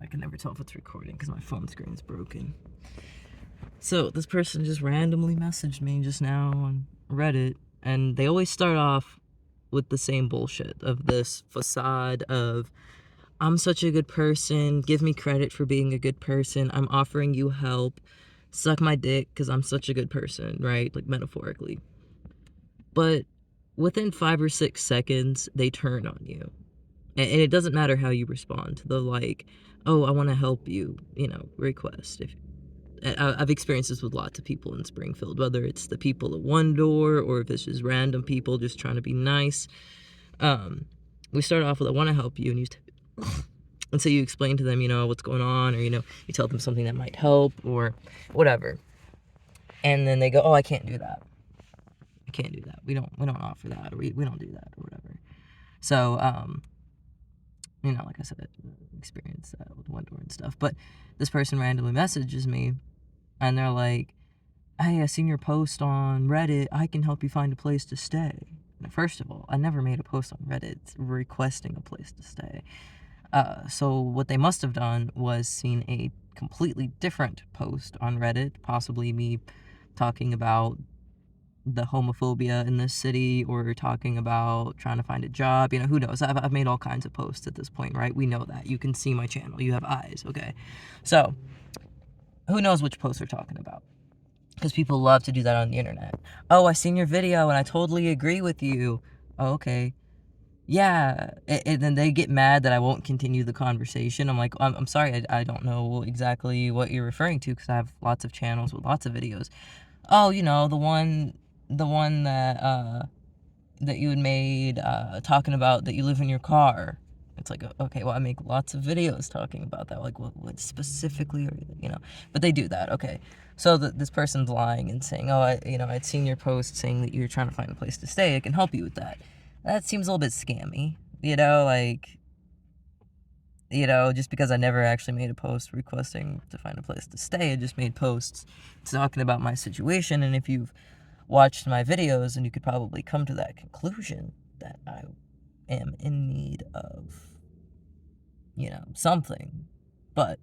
can never tell if it's recording because my phone screen's broken. So this person just randomly messaged me just now on Reddit, and they always start off with the same bullshit of this facade of, I'm such a good person, give me credit for being a good person, I'm offering you help, suck my dick because I'm such a good person, right? Like, metaphorically. But within 5 or 6 seconds, they turn on you. And it doesn't matter how you respond to the, like, oh, I want to help you, request. I've experienced this with lots of people in Springfield, whether it's the people at one door or if it's just random people just trying to be nice. We start off with, I want to help you, and so you explain to them, what's going on, or, you tell them something that might help or whatever. And then they go, oh, I can't do that. I can't do that. We don't offer that, or we don't do that, or whatever. So, like I said, I experienced that with one door and stuff. But this person randomly messages me, and they're like, hey, I seen your post on Reddit. I can help you find a place to stay. Now, first of all, I never made a post on Reddit requesting a place to stay. So what they must have done was seen a completely different post on Reddit, possibly me talking about the homophobia in this city, or talking about trying to find a job, who knows. I've made all kinds of posts at this point, right? We know that. You can see my channel. You have eyes, okay? So, who knows which posts we're talking about? Because people love to do that on the internet. Oh, I seen your video and I totally agree with you. Oh, okay. Yeah. And then they get mad that I won't continue the conversation. I'm like, I'm sorry, I don't know exactly what you're referring to, because I have lots of channels with lots of videos. Oh, the one that you had made talking about that you live in your car. It's like, okay, well, I make lots of videos talking about that. Like, what specifically are you, But they do that, okay. So this person's lying and saying, oh, I'd seen your post saying that you're trying to find a place to stay. I can help you with that. That seems a little bit scammy, just because I never actually made a post requesting to find a place to stay. I just made posts talking about my situation, and if you've watched my videos, and you could probably come to that conclusion that I am in need of, something. But,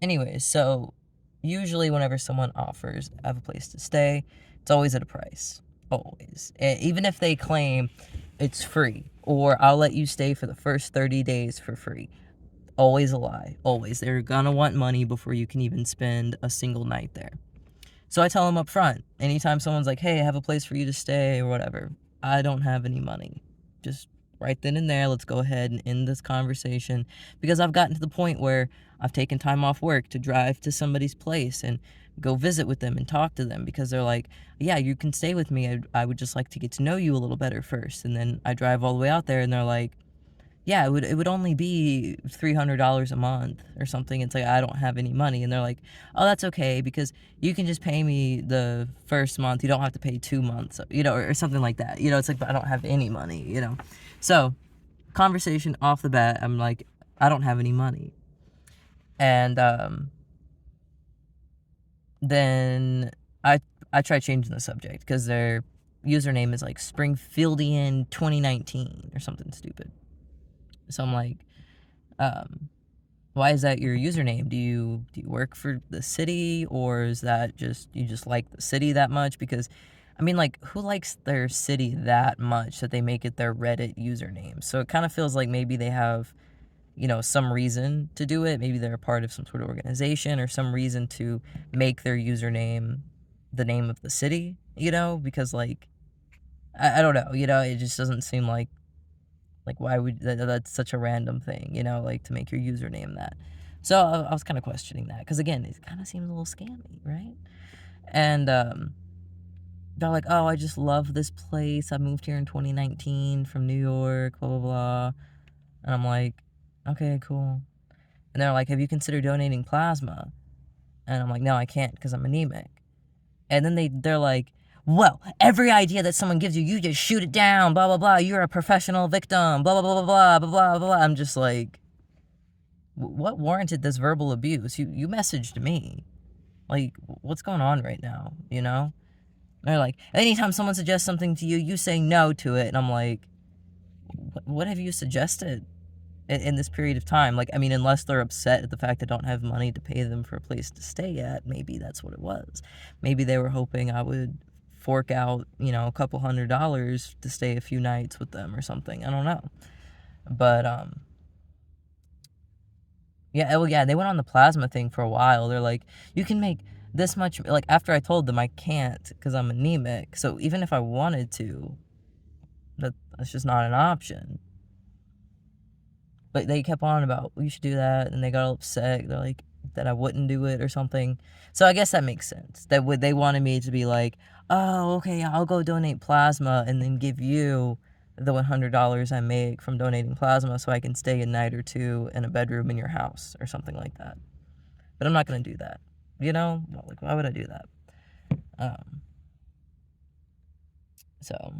anyways, so usually whenever someone offers I have a place to stay, it's always at a price. Always. Even if they claim it's free, or I'll let you stay for the first 30 days for free. Always a lie. Always. They're gonna want money before you can even spend a single night there. So I tell them up front, anytime someone's like, hey, I have a place for you to stay or whatever, I don't have any money. Just right then and there, let's go ahead and end this conversation, because I've gotten to the point where I've taken time off work to drive to somebody's place and go visit with them and talk to them, because they're like, yeah, you can stay with me. I would just like to get to know you a little better first. And then I drive all the way out there, and they're like, yeah, it would only be $300 a month or something. It's like, I don't have any money. And they're like, oh, that's okay, because you can just pay me the first month. You don't have to pay 2 months, or something like that. It's like, but I don't have any money, So, conversation off the bat, I'm like, I don't have any money. And then I try changing the subject, because their username is like Springfieldian 2019 or something stupid. So I'm like, why is that your username? Do you work for the city, or is that just, you just like the city that much? Because, I mean, like, who likes their city that much that they make it their Reddit username? So it kind of feels like maybe they have, some reason to do it. Maybe they're a part of some sort of organization, or some reason to make their username the name of the city, because, like, I don't know, it just doesn't seem like why would that's such a random thing, like, to make your username that. So I was kind of questioning that, because, again, it kind of seems a little scammy, right? And they're like, oh, I just love this place. I moved here in 2019 from New York, blah, blah, blah. And I'm like, okay, cool. And they're like, have you considered donating plasma? And I'm like, no, I can't, because I'm anemic. And then they're like, well, every idea that someone gives you, you just shoot it down, blah, blah, blah. You're a professional victim, blah, blah, blah, blah, blah, blah, blah, blah. I'm just like, what warranted this verbal abuse? You messaged me. Like, what's going on right now, They're like, anytime someone suggests something to you, you say no to it. And I'm like, what have you suggested? in this period of time. Like, I mean, unless they're upset at the fact I don't have money to pay them for a place to stay at, maybe that's what it was. Maybe they were hoping I would fork out, a couple $100s to stay a few nights with them or something. I don't know. But yeah, well, yeah, they went on the plasma thing for a while. They're like, you can make this much. Like, after I told them I can't because I'm anemic. So even if I wanted to, that's just not an option. But they kept on about, well, you should do that, and they got all upset. They're like, that I wouldn't do it or something. So I guess that makes sense. They wanted me to be like, oh, okay, I'll go donate plasma and then give you the $100 I make from donating plasma so I can stay a night or two in a bedroom in your house or something like that. But I'm not going to do that. Like, why would I do that? So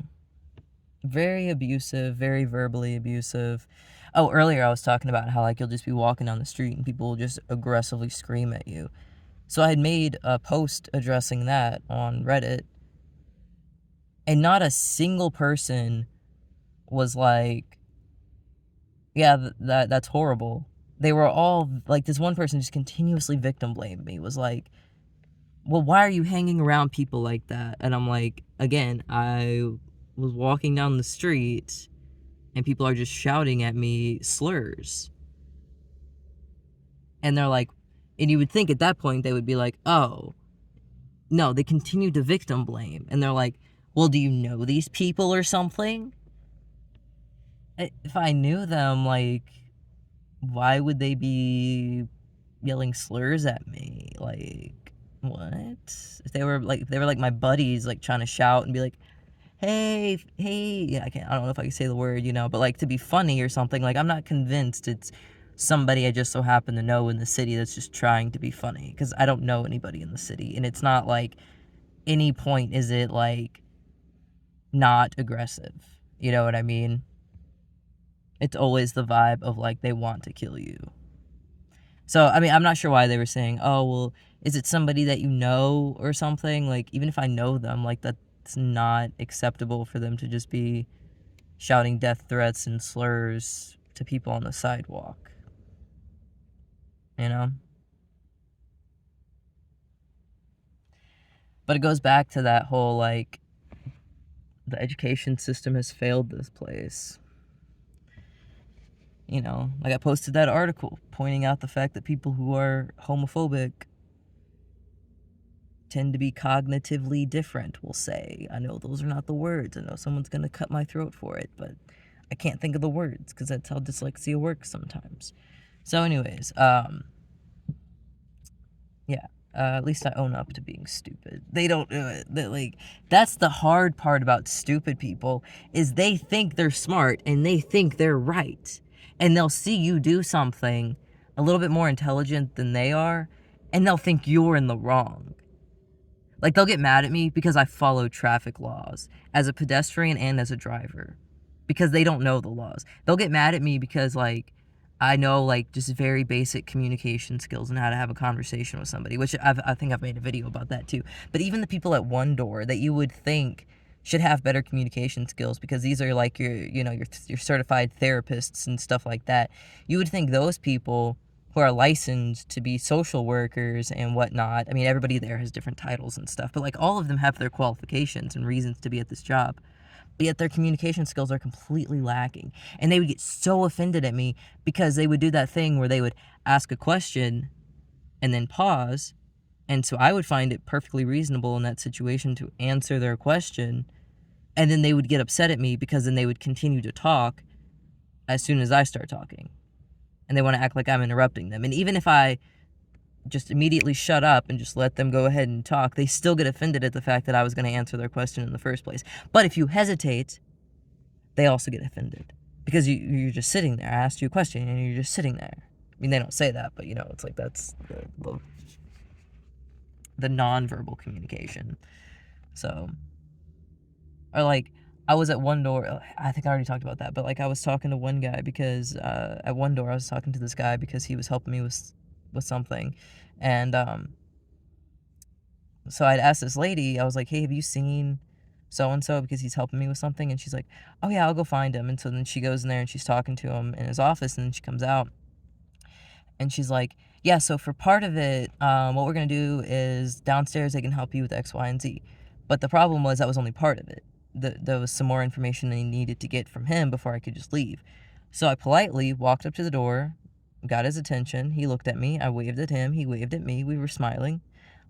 very abusive, very verbally abusive. Oh, earlier I was talking about how, like, you'll just be walking down the street and people will just aggressively scream at you. So I had made a post addressing that on Reddit, and not a single person was like, yeah, that's horrible. They were all like, this one person just continuously victim blamed me, was like, well, why are you hanging around people like that? And I'm like, again, I was walking down the street and people are just shouting at me slurs. And they're like, and you would think at that point they would be like, oh, no, they continue to victim blame. And they're like, well, do you know these people or something? If I knew them, like, why would they be yelling slurs at me? Like, what? If they were like my buddies, like, trying to shout and be like, hey, yeah, I don't know if I can say the word, but like, to be funny or something. Like, I'm not convinced it's somebody I just so happen to know in the city that's just trying to be funny, because I don't know anybody in the city, and it's not like any point is it like not aggressive. You know what I mean? It's always the vibe of like they want to kill you. So, I mean, I'm not sure why they were saying, oh, well, is it somebody that you know or something? Like, even if I know them, like, that's not acceptable for them to just be shouting death threats and slurs to people on the sidewalk. You know? But it goes back to that whole, like, the education system has failed this place. Like, I posted that article pointing out the fact that people who are homophobic tend to be cognitively different, we'll say. I know those are not the words. I know someone's going to cut my throat for it, but I can't think of the words because that's how dyslexia works sometimes. So anyways, yeah, at least I own up to being stupid. They don't do it. That's the hard part about stupid people, is they think they're smart and they think they're right. And they'll see you do something a little bit more intelligent than they are, and they'll think you're in the wrong. Like, they'll get mad at me because I follow traffic laws as a pedestrian and as a driver, because they don't know the laws. They'll get mad at me because, like, I know, like, just very basic communication skills and how to have a conversation with somebody, which I think I've made a video about that too. But even the people at One Door that you would think should have better communication skills, because these are like your certified therapists and stuff like that. You would think those people who are licensed to be social workers and whatnot. I mean, everybody there has different titles and stuff, but like, all of them have their qualifications and reasons to be at this job. But yet their communication skills are completely lacking. And they would get so offended at me because they would do that thing where they would ask a question and then pause. And so I would find it perfectly reasonable in that situation to answer their question. And then they would get upset at me because then they would continue to talk as soon as I start talking. And they want to act like I'm interrupting them. And even if I just immediately shut up and just let them go ahead and talk, they still get offended at the fact that I was going to answer their question in the first place. But if you hesitate, they also get offended because you're just sitting there. I asked you a question and you're just sitting there. I mean, they don't say that, but it's like, that's the nonverbal communication. So, or like, I was at One Door. I think I already talked about that, but like, I was talking to one guy because at One Door I was talking to this guy because he was helping me with something, and so I'd asked this lady. I was like, hey, have you seen so-and-so because he's helping me with something. And she's like, oh yeah, I'll go find him. And so then she goes in there and she's talking to him in his office, and then she comes out and she's like, yeah, so for part of it, what we're going to do is downstairs they can help you with X, Y, and Z. But the problem was that was only part of it. There was some more information they needed to get from him before I could just leave. So I politely walked up to the door, got his attention. He looked at me. I waved at him. He waved at me. We were smiling.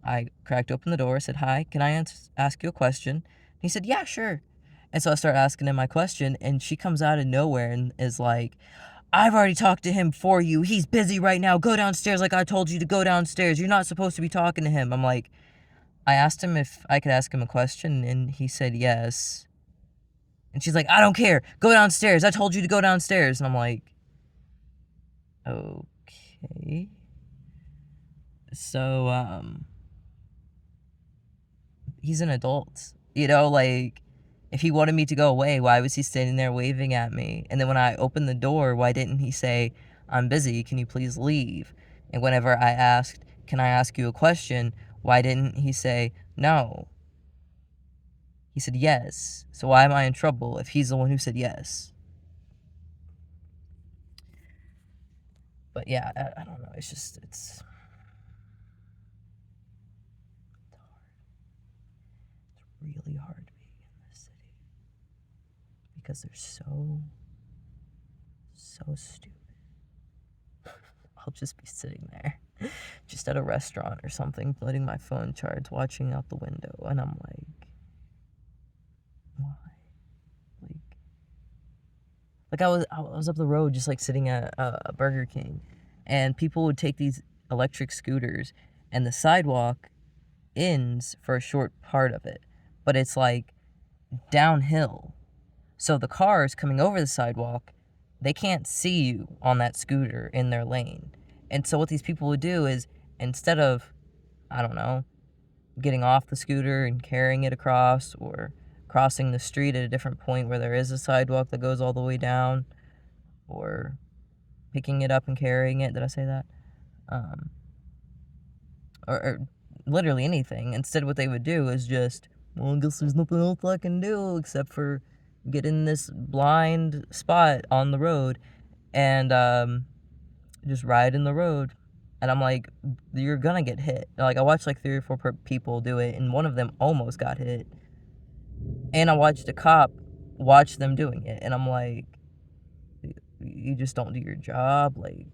I cracked open the door, said, hi, can I ask you a question? He said, yeah, sure. And so I started asking him my question, and she comes out of nowhere and is like, I've already talked to him for you. He's busy right now. Go downstairs like I told you to go downstairs. You're not supposed to be talking to him. I'm like, I asked him if I could ask him a question, and he said yes. And she's like, I don't care. Go downstairs. I told you to go downstairs. And I'm like, okay. So, he's an adult. You know, like, if he wanted me to go away, why was he standing there waving at me? And then when I opened the door, why didn't he say, I'm busy, can you please leave? And whenever I asked, can I ask you a question, why didn't he say, no? He said yes. So why am I in trouble if he's the one who said yes? But yeah, I don't know. It's just, it's really hard being in this city because they're so stupid. I'll just be sitting there, just at a restaurant or something, letting my phone charge, watching out the window, and I'm like, why? Like I was up the road, just like sitting at a Burger King, and people would take these electric scooters, and the sidewalk ends for a short part of it, but it's like downhill. So the cars coming over the sidewalk, they can't see you on that scooter in their lane. And so what these people would do is, instead of, I don't know, getting off the scooter and carrying it across, or crossing the street at a different point where there is a sidewalk that goes all the way down, or picking it up and carrying it. Did I say that? Um, or literally anything. Instead, what they would do is just, well, I guess there's nothing else I can do except for get in this blind spot on the road and just ride in the road. And I'm like, you're gonna get hit. Like, I watched like 3 or 4 people do it, and one of them almost got hit. And I watched a cop watch them doing it, and I'm like, you just don't do your job. Like,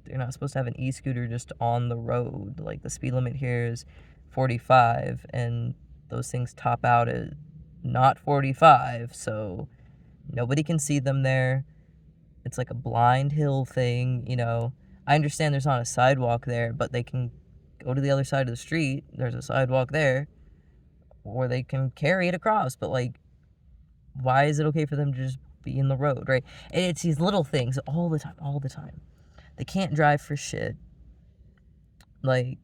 you're not supposed to have an e-scooter just on the road. Like, the speed limit here is 45, and those things top out at not 45, so nobody can see them there. It's like a blind hill thing, you know. I understand there's not a sidewalk there, but they can go to the other side of the street. There's a sidewalk there, or they can carry it across. But, like, why is it okay for them to just be in the road, right? And it's these little things all the time. They can't drive for shit. Like,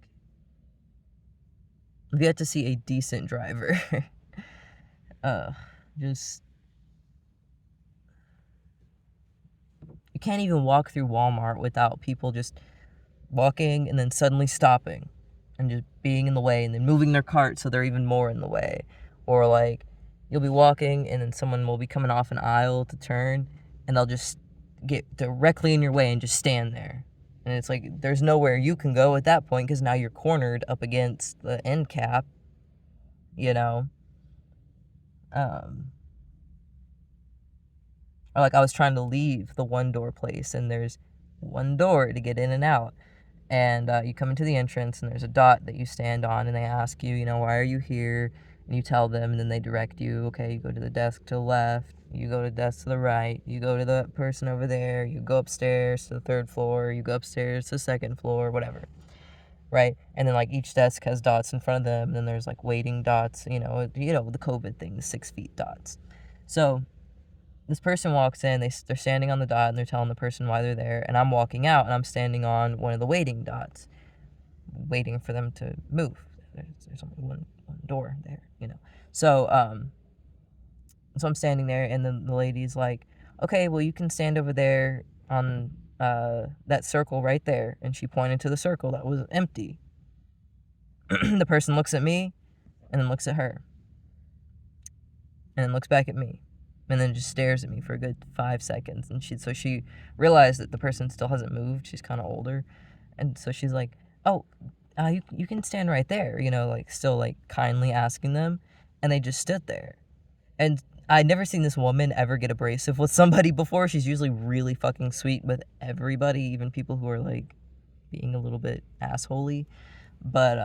I've yet to see a decent driver. Just, you can't even walk through Walmart without people just walking and then suddenly stopping and just being in the way and then moving their cart so they're even more in the way. Or, like, you'll be walking and then someone will be coming off an aisle to turn, and they'll just get directly in your way and just stand there. And it's like, there's nowhere you can go at that point because now you're cornered up against the end cap, you know. Or, like, I was trying to leave the one door place, and there's one door to get in and out. And you come into the entrance, and there's a dot that you stand on, and they ask you, you know, why are you here? And you tell them, and then they direct you, okay, you go to the desk to the left, you go to the desk to the right, you go to the person over there, you go upstairs to the 3rd floor, you go upstairs to the 2nd floor, whatever, right? And then, like, each desk has dots in front of them, and then there's, like, waiting dots, you know, the COVID thing, the 6 feet dots. So this person walks in, they're standing on the dot, and they're telling the person why they're there, and I'm walking out, and I'm standing on one of the waiting dots, waiting for them to move. There's only one door there, you know. So I'm standing there, and then the lady's like, okay, well, you can stand over there on that circle right there, and she pointed to the circle that was empty. The person looks at me, and then looks at her. and then looks back at me, and then just stares at me for a good 5 seconds. And she realized that the person still hasn't moved. She's kind of older, and so she's like, "Oh, you can stand right there," like still like kindly asking them, and they just stood there. And I'd never seen this woman ever get abrasive with somebody before. She's usually really fucking sweet with everybody, even people who are like being a little bit assholey. But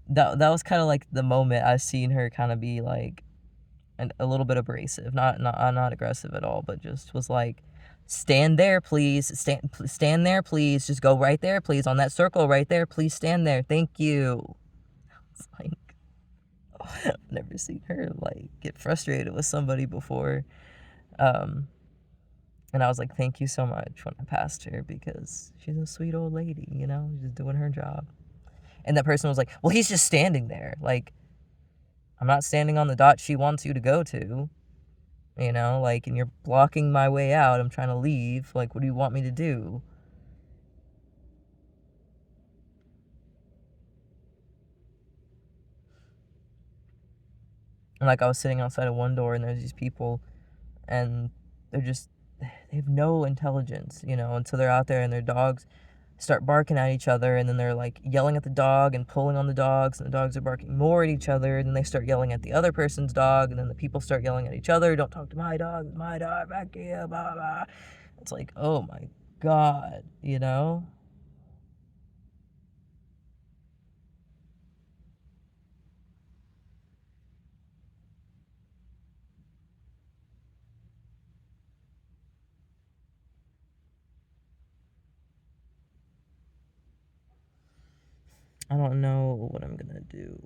that was kind of like the moment I seen her kind of be like a little bit abrasive, not aggressive at all, but just was like, stand there, please, stand there, please, just go right there, please, on that circle right there, please stand there, thank you. It's like, I've never seen her like get frustrated with somebody before. Um, and I was like, thank you so much when I passed her, because she's a sweet old lady, just doing her job. And that person was like, well, he's just standing there. Like, I'm not standing on the dot she wants you to go to, like, and you're blocking my way out. I'm trying to leave. Like, what do you want me to do? And like, I was sitting outside of one door, and there's these people, and they have no intelligence, and so they're out there, and their dogs start barking at each other, and then they're like yelling at the dog and pulling on the dogs, and the dogs are barking more at each other, and then they start yelling at the other person's dog, and then the people start yelling at each other, don't talk to my dog, back here, blah blah. It's like, oh my god, I don't know what I'm gonna do.